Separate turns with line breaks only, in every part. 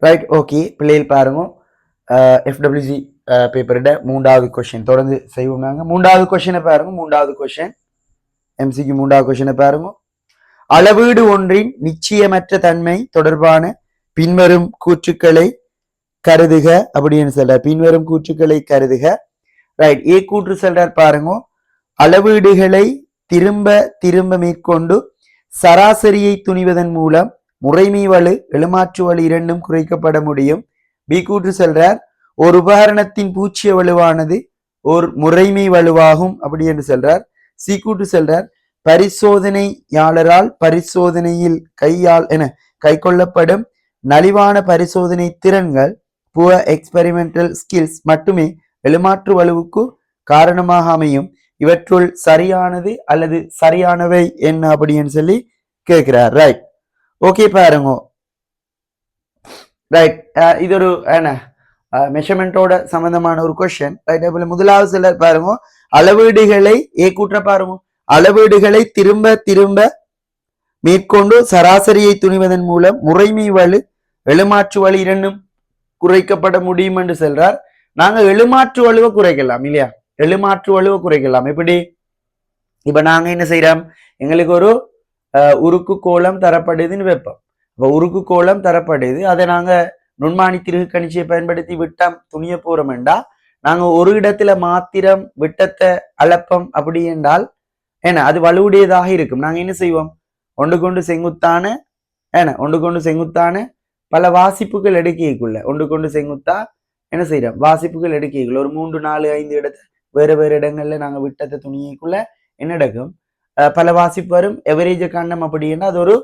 Right, okay. பிள்ளைகள் பாருங்க, FWC பேப்பரோட 3வது கொஸ்டின் தொடர்ந்து செய்வோம். நாங்கள் 3வது கொஸ்டினை பாருங்க. 3வது கொஸ்டின் எம்சிக்கு 3வது கொஸ்டினை பாருங்க. அளவீடு ஒன்றின் நிச்சயமற்ற தன்மை தொடர்பான பின்வரும் கூற்றுக்களை கருதுக அப்படின்னு சொல்ற. பின்வரும் கூற்றுக்களை கருதுக. ரைட், ஏ கூற்று சொல்றார் பாருங்க. அளவீடுகளை திரும்ப திரும்ப மேற்கொண்டு சராசரியை துணிவதன் மூலம் முறைமை வலு எழுமாற்று வலு இரண்டும் குறைக்கப்பட முடியும். பி கூற்று சொல்றார், ஒரு உபகரணத்தின் பூச்சிய வலுவானது ஒரு முறைமை வலுவாகும் அப்படி என்று சொல்றார். சி கூற்று சொல்றார், பரிசோதனையாளரால் பரிசோதனையில் கை கொள்ளப்படும் நலிவான பரிசோதனை திறன்கள் புவர் எக்ஸ்பெரிமெண்டல் ஸ்கில்ஸ் மட்டுமே எழுமாற்று வலுவுக்கு காரணமாக அமையும். இவற்றுள் சரியானது அல்லது சரியானவை என்ன அப்படின்னு சொல்லி கேட்கிறார். ரைட், ஓகே பாருங்க. ரைட், இது ஒரு என்ன மெஷர்மெண்டோட சம்பந்தமான ஒரு கொஸ்டின். ரைட், முதலாவது சிலர் பாருங்க, அளவீடுகளை ஏ கூற்ற பாருங்க. அளவீடுகளை திரும்ப திரும்ப மேற்கொண்டு சராசரியை துணிவதன் மூலம் முறைமை வலு எழுமாற்று வலு இரண்டும் குறைக்கப்பட முடியும் என்று சொல்றார். நாங்க எழுமாற்று வலுவை குறைக்கலாம் இல்லையா? எழுமாற்று வலுவை குறைக்கலாம். எப்படி? இப்ப நாங்க என்ன செய்யறோம், எங்களுக்கு ஒரு உருக்கு கோலம் தரப்படுதுன்னு வைப்போம். இப்ப உருக்கு கோலம் தரப்படுது, அதை நாங்க நுண்மானி திருகு கணிச்சியை பயன்படுத்தி விட்டம் துணிய போறோம்டா, நாங்க ஒரு இடத்துல மாத்திரம் விட்டத்தை அளப்பம் அப்படி என்றால் என்ன அது வலுவுடையதாக இருக்கும். நாங்க என்ன செய்வோம், ஒன்று கொண்டு செங்குத்தான பல வாசிப்புகள் எடுக்கைக்குள்ள ஒன்று கொண்டு செங்குத்தா என்ன செய்யறோம், வாசிப்புகள் எடுக்கைக்குள்ள ஒரு 3, 4, 5 இடத்தை வேறு வேறு இடங்கள்ல நாங்க விட்டத்தை துணியக்குள்ள என்ன நடக்கும், பல வாசிப்பு வரும். எவரேஜ கண்டம் அப்படின்னா அது ஒரு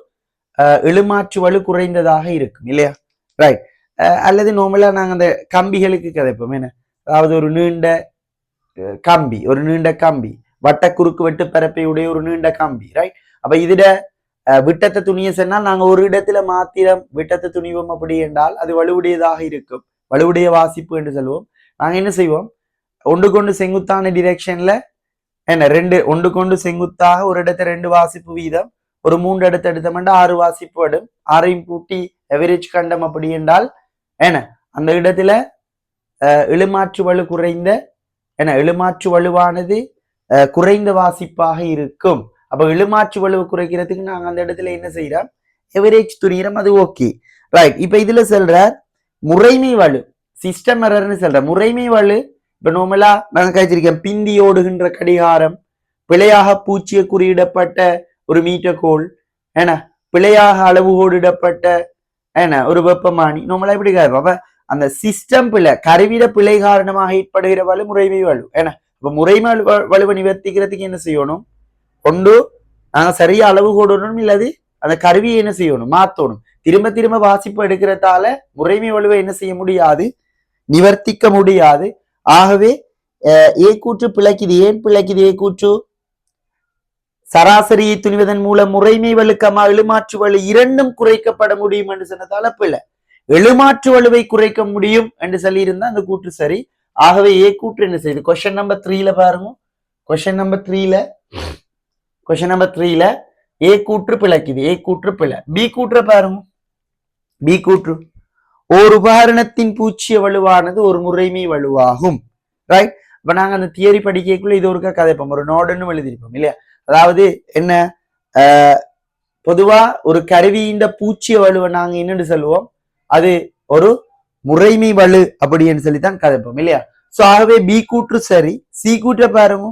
எழுமாற்று வலு குறைந்ததாக இருக்கும் இல்லையா? ரைட், அல்லது நார்மலா நாங்க அந்த கம்பிகளுக்கு கதைப்போம். என்ன, அதாவது ஒரு நீண்ட கம்பி வட்ட குறுக்கு வெட்டு பரப்பையுடைய ஒரு நீண்ட கம்பி. ரைட், அப்ப இதுட விட்டத்தை துணிய சொன்னால் நாங்க ஒரு இடத்துல மாத்திரம் விட்டத்தை துணிவோம் அப்படி என்றால் அது வலுவுடையதாக இருக்கும், வலுவுடைய வாசிப்பு என்று சொல்லுவோம். நாங்க என்ன செய்வோம், ஒன்று கொண்டு செங்குத்தான டிரெக்ஷன்ல என்ன ஒன்று கொண்டு செங்குத்தாக ஒரு இடத்த 2 வாசிப்பு வீதம், ஒரு 3 இடத்த எடுத்தோம்னா 6 வாசிப்பு வடும். 6ஐயும் கூட்டி எவரேஜ் கண்டம் அப்படி என்றால் என்ன அந்த இடத்துல எழுமாற்று வலு குறைந்த எழுமாற்று வலுவானது குறைந்த வாசிப்பாக இருக்கும். அப்ப எழுமாற்று வலுவை குறைக்கிறதுக்கு நாங்க அந்த இடத்துல என்ன செய்யறோம், எவரேஜ் துணிகிறோம். அது ஓகே. ரைட், இப்ப இதுல சொல்ற முறைமை வலு சிஸ்டம் எரர்னு சொல்ற. முறைமை வலு இப்ப நார்மலா நாங்க கழிச்சிருக்கோம், பிந்தி ஓடுகின்ற கடிகாரம், பிழையாக பூச்சிய குறியிடப்பட்ட ஒரு மீட்டர்கோல், என்ன பிழையாக அளவுகோடிடப்பட்ட என்ன ஒரு வெப்பமானி, நார்மலா இப்படி அப்ப அந்த சிஸ்டம் பிழை கருவிட பிழை காரணமாக ஏற்படுகிற வலு முறைமை வலு. ஏன்னா இப்ப முறைமை வலுவை நிவர்த்திக்கிறதுக்கு என்ன செய்யணும், ஒன்று நாங்க சரியா அளவு கூடணும், இல்லாது அந்த கருவியை என்ன செய்யணும், மாத்தணும். திரும்ப திரும்ப வாசிப்பு எடுக்கிறதால முறைமை வலுவை என்ன செய்ய முடியாது, நிவர்த்திக்க முடியாது. ஆகவே ஏ கூற்று பிழைக்குது. ஏன் பிழைக்குது ஏ கூற்று? சராசரியை துணிவதன் மூலம் முறைமை வலுக்கமா எழுமாற்று வலு இரண்டும் குறைக்கப்பட முடியும் என்று சொன்னதால பிழை. எழுமாற்று வலுவை குறைக்க முடியும் என்று சொல்லி இருந்தா அந்த கூற்று சரி. ஆகவே ஏ கூற்று என்ன செய்யுது, கொஸ்டின் நம்பர் 3ல பாருங்க. கொஸ்டின் நம்பர் 3ல ஏ கூற்று பிழைக்குது, ஏ கூற்று பிழை. பி கூற்ற பாருங்க. பி கூற்று, ஒரு உபகரணத்தின் பூச்சிய வலுவானது ஒரு முறைமை வலுவாகும். ரைட், இப்ப நாங்க அந்த தியரி படிக்கக்குள்ள இது ஒருக்கா கதைப்போம், ஒரு நோடுன்னு எழுதிருப்போம் இல்லையா? அதாவது என்ன, பொதுவா ஒரு கருவியின் பூச்சிய வலுவை நாங்க என்னன்னு சொல்லுவோம், அது ஒரு முறைமை வலு அப்படின்னு சொல்லித்தான் கதைப்போம் இல்லையா? சோ ஆகவே பி கூற்று சரி. சி கூற்ற பாருங்க,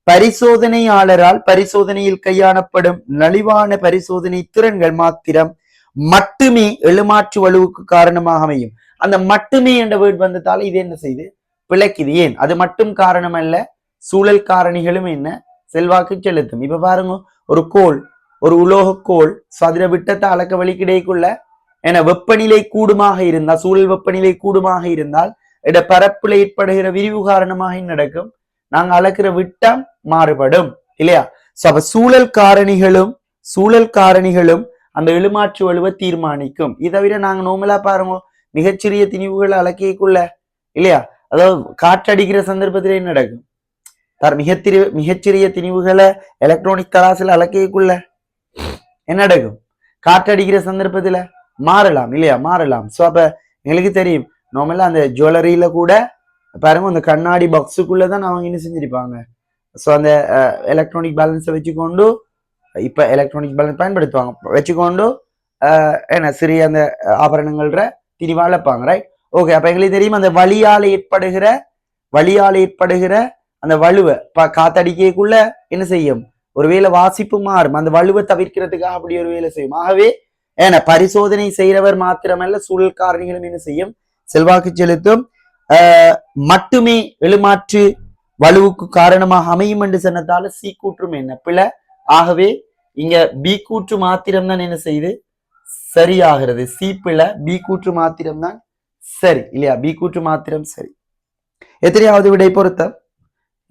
பரிசோதனையாளரால் பரிசோதனையில் கையாளப்படும் நலிவான பரிசோதனை திறன்கள் மாத்திரம் மட்டுமே எழுமாற்று வலுவுக்கு காரணமாக அமையும். அந்த மட்டுமே என்ற வேர்ட் வந்ததால இது என்ன செய்து பிழைக்குது. ஏன், அது மட்டும் காரணம் அல்ல, சூழல் காரணிகளும் என்ன செல்வாக்கு செலுத்தும். இப்ப பாருங்க, ஒரு கோல், ஒரு உலோக கோல் சதுர விட்டத்தை அளக்க வழி கிடைக்குள்ள என வெப்பநிலை கூடுமாக இருந்தால், சூழல் வெப்பநிலை கூடுமாக இருந்தால் இட பரப்புல ஏற்படுகிற விரிவு காரணமாக நடக்கும், நாங்க அளக்கிற விட்டம் மாறுபடும் இல்லையா? அப்ப சூழல் காரணிகளும் அந்த எழுமாற்று வலுவை தீர்மானிக்கும். இதை விட நாங்க நோமலா பாருங்க, மிகச்சிறிய திணிவுகள் அளக்கைக்குள்ள இல்லையா, அதாவது காற்றடிக்கிற சந்தர்ப்பத்திலே என்ன நடக்கும், மிகச்சிறிய திணிவுகளை எலக்ட்ரானிக் தராசில அளக்கைக்குள்ள என்ன நடக்கும், காற்றடிக்கிற சந்தர்ப்பத்துல மாறலாம் இல்லையா, மாறலாம். சோ அப்ப எங்களுக்கு தெரியும் நார்மலா அந்த ஜுவல்லரியில கூட பாருங்க அந்த கண்ணாடி பாக்ஸுக்குள்ளதான் அவங்க என்ன செஞ்சிருப்பாங்க. ஸோ அந்த எலக்ட்ரானிக் பேலன்ஸை வச்சுக்கொண்டு இப்ப எலக்ட்ரானிக் பேலன்ஸ் பயன்படுத்துவாங்க வச்சுக்கொண்டு என்ன சிறிய அந்த ஆபரணங்கள்ற திரிவாழப்பாங்க ரைட். ஓகே, அப்ப எங்களுக்கு தெரியும் அந்த வழியால் ஏற்படுகிற அந்த வலுவை காத்தடிக்கைக்குள்ள என்ன செய்யும், ஒருவேளை வாசிப்பு மாறும், அந்த வலுவை தவிர்க்கிறதுக்காக அப்படி ஒரு வேலை செய்யும். ஆகவே ஏன்னா பரிசோதனை செய்கிறவர் மாத்திரமல்ல சூழல் காரணிகளும் என்ன செய்யும், செல்வாக்கு செலுத்தும். மட்டுமே எழுமாற்று வலுவுக்கு காரணமாக அமையும் என்று சொன்னதால சி கூற்றும் என்ன பிழை. ஆகவே இங்க பி கூற்று மாத்திரம் தான் என்ன செய்யுது, சரியாகிறது. சி பிழை, பி கூற்று மாத்திரம் தான் சரி இல்லையா, பி கூற்று மாத்திரம் சரி. எத்தனையாவது விடை பொருத்தம்,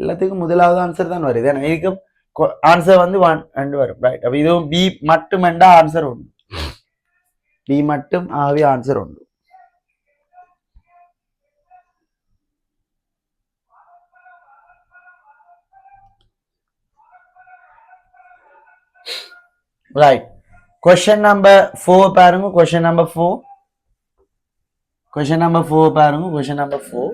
எல்லாத்துக்கும் முதலாவது ஆன்சர் தான் வருது. ஏன்னா இதுக்கும் ஆன்சர் வந்து 1 வரும் ரைட். அப்ப இதுவும் பி மட்டும் என்றா ஆன்சர் உண்டு, பி மட்டும், ஆகவே ஆன்சர் உண்டு. ரைட். क्वेश्चन नंबर 4 பாருங்க. क्वेश्चन नंबर 4 क्वेश्चन नंबर 4 பாருங்க. क्वेश्चन नंबर 4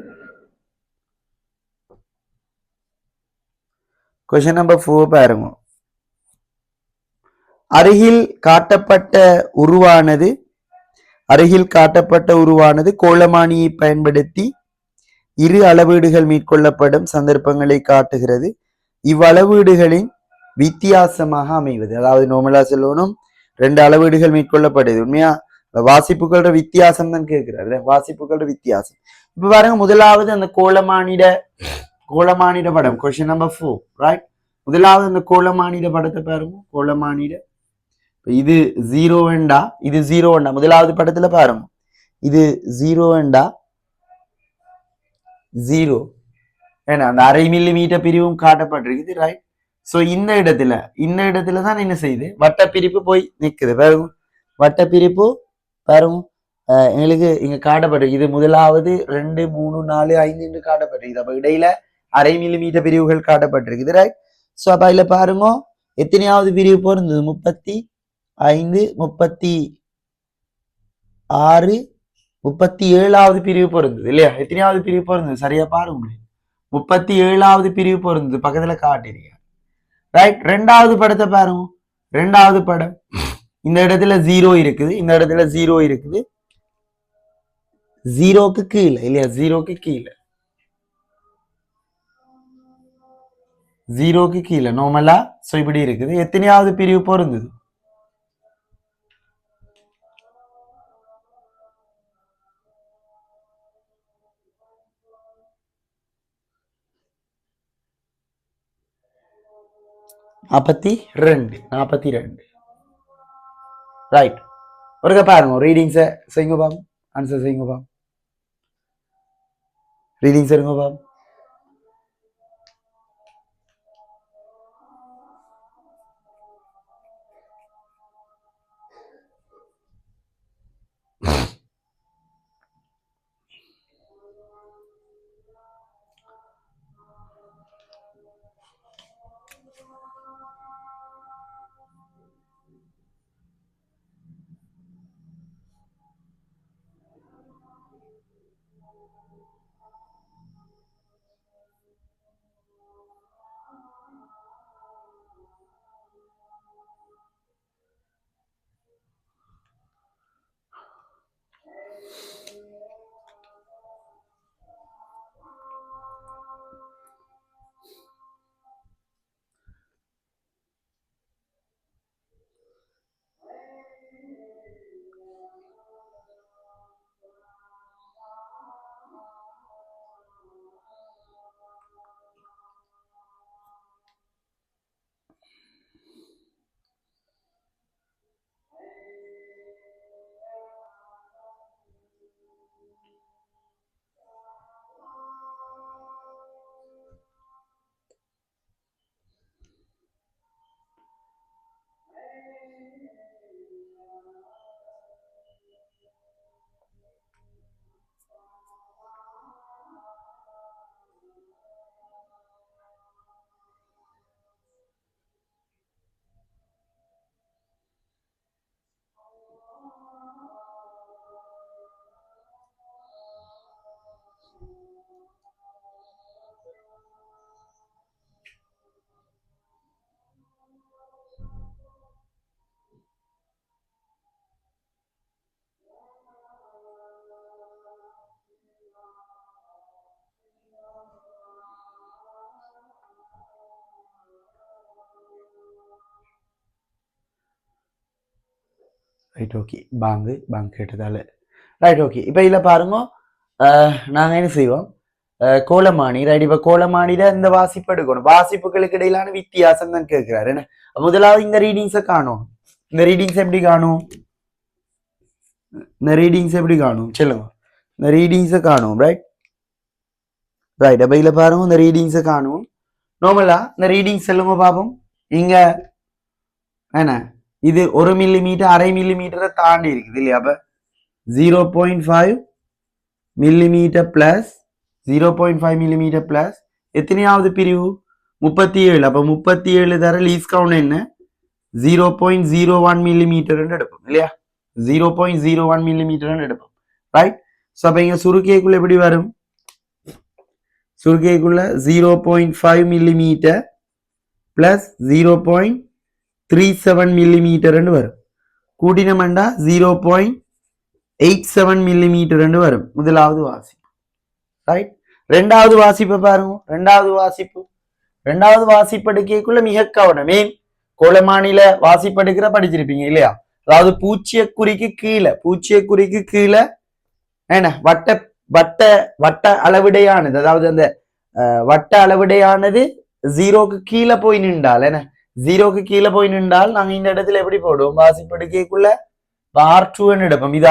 क्वेश्चन नंबर 4 பாருங்க. அருகில் காட்டப்பட்ட உருவானது கோளமானியை பயன்படுத்தி இரு அளவீடுகள் மேற்கொள்ளப்படும் சந்தர்ப்பங்களை காட்டுகிறது. இவ்வளவீடுகளின் வித்தியாசமாக அமைவது, அதாவது நோமலா சொல்லணும் 2 அளவீடுகள் மேற்கொள்ளப்படுது. உண்மையா வாசிப்புகளோட வித்தியாசம் தான் கேட்கிறாரு, வாசிப்புகளோட வித்தியாசம். இப்ப பாருங்க, முதலாவது அந்த கோளமானிட படம் क्वेश्चन नंबर 4 ரைட். முதலாவது அந்த கோளமானிட படத்தை பாருங்க. கோளமானிட இது 0 வேண்டா, இது 0 வேண்டா. முதலாவது படத்துல பாருங்க, இது 0 வேண்டா 0, ஏன்னா அந்த 1/2 மில்லிமீட்டர் பிரிவும் காட்டப்பட்டிருக்குது ரைட். சோ இந்த இடத்துல தான் என்ன செய்யுது, வட்டப்பிரிப்பு போய் நிக்குது பாருங்க. வட்டப்பிரிப்பு பாருங்க, எங்களுக்கு இங்க காட்டப்பட்டிருக்கு. இது முதலாவது 2 3 4 5 என்று காட்டப்பட்டிருக்கு. அப்ப இடையில 1/2 மில்லிமீட்டர் பிரிவுகள் காட்டப்பட்டிருக்குது ரைட். சோ அப்ப இதுல பாருங்க எத்தனையாவது பிரிவு பொருந்தது, 35 36 37வது பிரிவு பொருந்தது இல்லையா. எத்தனையாவது பிரிவு பொருந்தது சரியா பாருங்க, 37வது பிரிவு பொருந்தது, பக்கத்துல காட்டிருக்க ரைட். 2வது படத்தை பாருங்க. 2வது படம் இந்த இடத்துல 0 இருக்குது, இந்த இடத்துல 0 இருக்குது, 0க்கு கீழே இல்லையா, 0க்கு கீழே, 0க்கு கீழே நார்மலா. சோ இப்படி இருக்குது. எத்தனையாவது பிரிவு பொருந்தது, 42 ரைட். ஒருக்க பாருங்க, ரீடிங்ஸ செய்யுங்க பாம், ஆன்சர் செய்யுங்க பாம், ரீடிங்ஸ் எடுங்க பாம். ரைட் ஓகே பாங்கு கேட்டதால ரைட் ஓகே இப்போ இதில் பாருங்க நாங்கள் என்ன செய்வோம் கோலமானி ரைட் இப்போ கோலமானியில் இந்த வாசிப்பு எடுக்கணும் வாசிப்புகளுக்கு இடையிலான வித்தியாசம் தான் கேட்கிறாரு என்ன முதலாவது இந்த ரீடிங்ஸை காணும் இந்த ரீடிங்ஸ் எப்படி காணும் இந்த ரீடிங்ஸ் எப்படி காணும் சொல்லுங்க இந்த ரீடிங்ஸை காணும் ரைட் அப்போ இதில் பாருங்க இந்த ரீடிங்ஸை காணும் நார்மலா இந்த ரீடிங்ஸ் சொல்லுங்க பார்ப்போம் இங்க என்ன இது 1 மில்லிமீட்டர் அரை மில்லிமீட்டரை தாண்டி இருக்குது இல்லையா அப்ப 0.5 மில்லிமீட்டர் பிளஸ் 0.5 மில்லிமீட்டர் பிளஸ் எத்தனையாவது பிரிவு 37 அப்ப 37 தர லீஸ் கவுண்ட் என்ன 0.01 மில்லிமீட்டர் எடுப்போம் இல்லையா 0.01 மில்லிமீட்டர் எடுப்போம் ரைட் ஸோ அப்ப இங்க சுருக்கைக்குள்ள எப்படி வரும் சுருக்கைக்குள்ள 0.5 மில்லிமீட்டர் பிளஸ் 0.37 மில்லிமீட்டர் வரும் கூட்டினமண்டா 0.87 மில்லிமீட்டர் வரும் முதலாவது வாசிப்பு ரைட் ரெண்டாவது வாசிப்பை பாருங்க ரெண்டாவது வாசிப்படுக்கைக்குள்ள மிக கவனமே கோலமானில வாசிப்படுக்கிற படிச்சிருப்பீங்க இல்லையா அதாவது பூச்சியக்குறிக்கு கீழே என்ன வட்ட அளவிடையானது அதாவது அந்த வட்ட அளவிடையானது 0க்கு கீழே போய் நின்றால் என்ன 0க்கு கீழே போய் நின்றால் நாங்க இந்த இடத்துல எப்படி போடுவோம் வாசிப்படுக்கைக்குள்ள R2 எடுப்போம் இது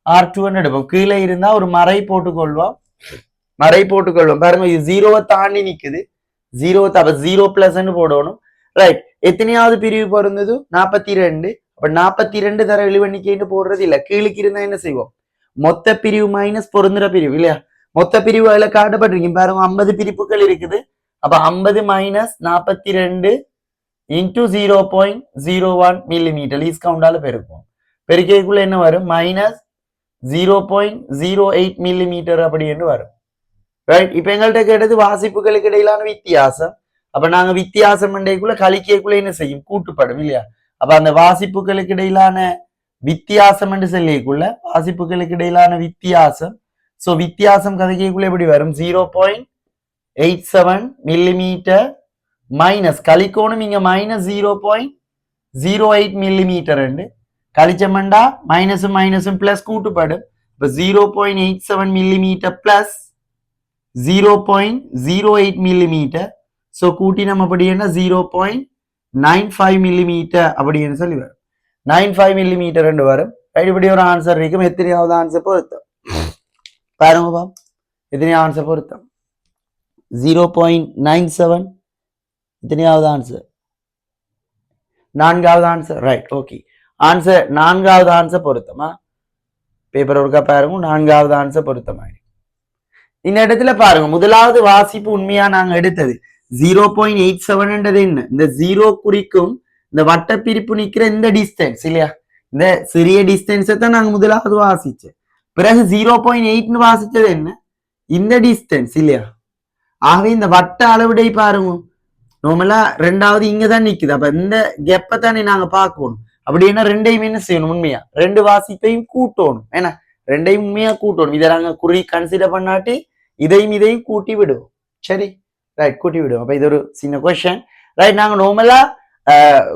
R2 எடுப்போம் கீழே இருந்தா ஒரு மறை போட்டுக்கொள்வோம் பாருங்க இது 0வை தாண்டி நிக்குது 0 போடணும் ரைட் எத்தனையாவது பிரிவு பொருந்தது 42 அப்ப 42 தர எழுவெண்ணிக்கைன்னு போடுறது இல்ல கீழுக்கு இருந்தா என்ன செய்வோம் மொத்த பிரிவு மைனஸ் பொருந்துற பிரிவு இல்லையா மொத்த பிரிவு அதுல காட்டப்பட்டிருக்கீங்க பாருங்க 50 பிரிப்புகள் இருக்குது அப்ப 50 மைனஸ் 42 இன்டூ 0.01 மில்லிமீட்டர் லீஸ் கவுண்டால பெருக்கும் பெருக்கைக்குள்ள என்ன வரும் மைனஸ் 0.08 மில்லிமீட்டர் அப்படின்னு வரும் ரைட் இப்ப எங்கள்கிட்ட கேட்டது வாசிப்புகளுக்கு இடையிலான வித்தியாசம் அப்ப நாங்க வித்தியாசம் பண்றதுக்குள்ள கலிக்கைக்குள்ள என்ன செய்யும் கூட்டுப்படும் இல்லையா அப்ப அந்த வாசிப்புகளுக்கு இடையிலான வித்தியாசம் என்று சொல்லிக்குள்ள வாசிப்புகளுக்கு இடையிலான வித்தியாசம் சோ வித்தியாசம் கதைக்குள்ள எப்படி வரும் 0.87 மில்லிமீட்டர் மைனஸ் கலிக்கோணும் இங்க மைனஸ் 0.08 மில்லிமீட்டர் கழிச்சமண்டா மைனஸும் பிளஸ் கூட்டுப்படும் இப்ப 0.87 மில்லிமீட்டர் பிளஸ் 0.08 மில்லிமீட்டர் சோ கூட்டி நம்ம அப்படி என்ன 0.95 மில்லிமீட்டர் அப்படின்னு சொல்லி வரும் 95 மில்லிமீட்டர் வரும் இப்படி ஒரு ஆன்சர் இருக்கும் எத்தனையாவது ஆன்சர் பொருத்தம் பாருங்க எத்தனையாவது ஆன்சர் பொருத்தம் 0.97 எத்தனையாவது ஆன்சர் நான்காவது ஆன்சர் ரைட் ஓகே ஆன்சர் நான்காவது ஆன்சர் பொருத்தமா பேப்பர் ஒர்க்கா பாருங்க நான்காவது ஆன்சர் பொருத்தமாயிருக்கு இந்த இடத்துல பாருங்க முதலாவது வாசிப்பு உண்மையா நாங்க எடுத்தது 0.87 என்ன இந்த 0 குறிக்கும் இந்த வட்டப்பிரிப்பு நிக்கிற இந்த டிஸ்டன்ஸ் இல்லையா இந்த சிறிய டிஸ்டன்ஸை தான் நாங்க முதலாவது வாசிச்சோம் பிறகு 0.8 வாசிச்சது என்ன இந்த டிஸ்டன்ஸ் இல்லையா ஆகவே இந்த வட்ட அளவிடை பாருங்க நார்மலா ரெண்டாவது இங்கதான் நிக்குது அப்ப இந்த கெப்பை தானே நாங்க பார்க்கணும் அப்படின்னா ரெண்டையும் என்ன செய்யணும் உண்மையா ரெண்டு வாசிப்பையும் கூட்டணும் ஏன்னா ரெண்டையும் உண்மையா கூட்டணும் இதை நாங்க குறி கன்சிடர் பண்ணாட்டி இதையும் கூட்டி விடுவோம் சரி ரைட் கூட்டி விடுவோம் அப்ப இது ஒரு சின்ன கொஸ்டின் ரைட் நாங்க நார்மலா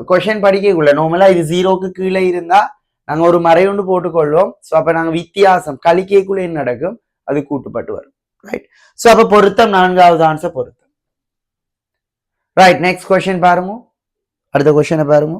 கொஸ்டின் படிக்கக்குள்ள நார்மலா இது 0க்கு கீழே இருந்தா நாங்க ஒரு மறையொன்று போட்டுக்கொள்வோம் சோ அப்ப நாங்க வித்தியாசம் கலிக்கைக்குள்ள என்ன நடக்கும் அது கூட்டுப்பட்டு வரும் ரைட் சோ அப்ப பொருத்தம் நான்காவது ஆன்சர் பொருத்தம் ரைட் நெக்ஸ்ட் கொஸ்டின் பாருங்க அடுத்த கொஸ்டினை பாருங்க